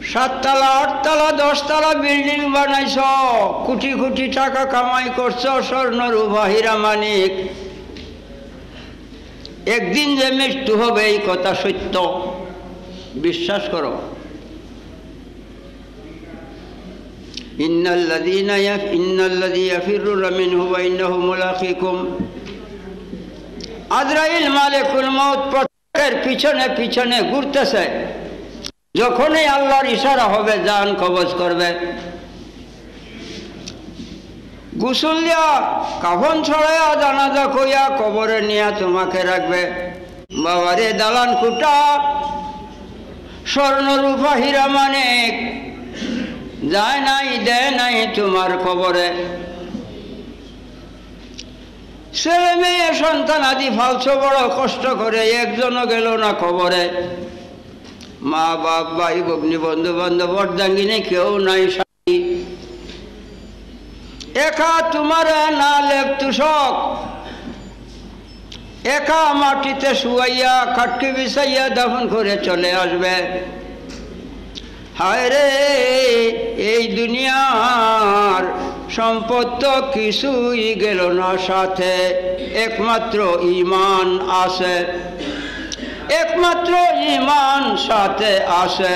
7 তলা 8 তলা 10 তলা বিল্ডিং বানাইছ, কোটি কোটি টাকা কামাই করছ, স্বর্ণ রূপা হীরা মানিক, একদিন যে মৃত্যু হবে এই কথা সত্য, বিশ্বাস করো। ইন্নাল্লাযী ইয়াফিরুনা মিনহু ওয়া ইন্নাহু মুলাকীকুম। আজরাইল মালিকুল মউত প্রত্যেকের পিছনে পিছনে ঘুরতেছে, যখনই আল্লাহর ইশারা হবে জান কবজ করবে। গোসল দিয়া কাফন ছড়াইয়া জানাজা কইয়া কবরে নিয়া তোমাকে রাখবে। বাবারে দালান কুটা স্বর্ণ রূপা হীরা মানিক যায় নাই দেয় নাই তোমার কবরে। ছেলে মেয়ে সন্তান আদি ফালছো বড় কষ্ট করে, একজনও গেল না কবরে। মা বাপ ভাই ভগ্নী বন্ধু বান্ধব অর্ধাঙ্গিনী কেউ নাই সাথী। একা তোমার না লেপ তুষক, একা মাটিতে শুয়াইয়া খাটকি বিছাইয়া দাফন করে চলে আসবে। হায় রে, এই দুনিয়ার সম্পদ তো কিছুই গেল না সাথে, একমাত্র ঈমান আছে, একমাত্র ঈমান সাথে আছে।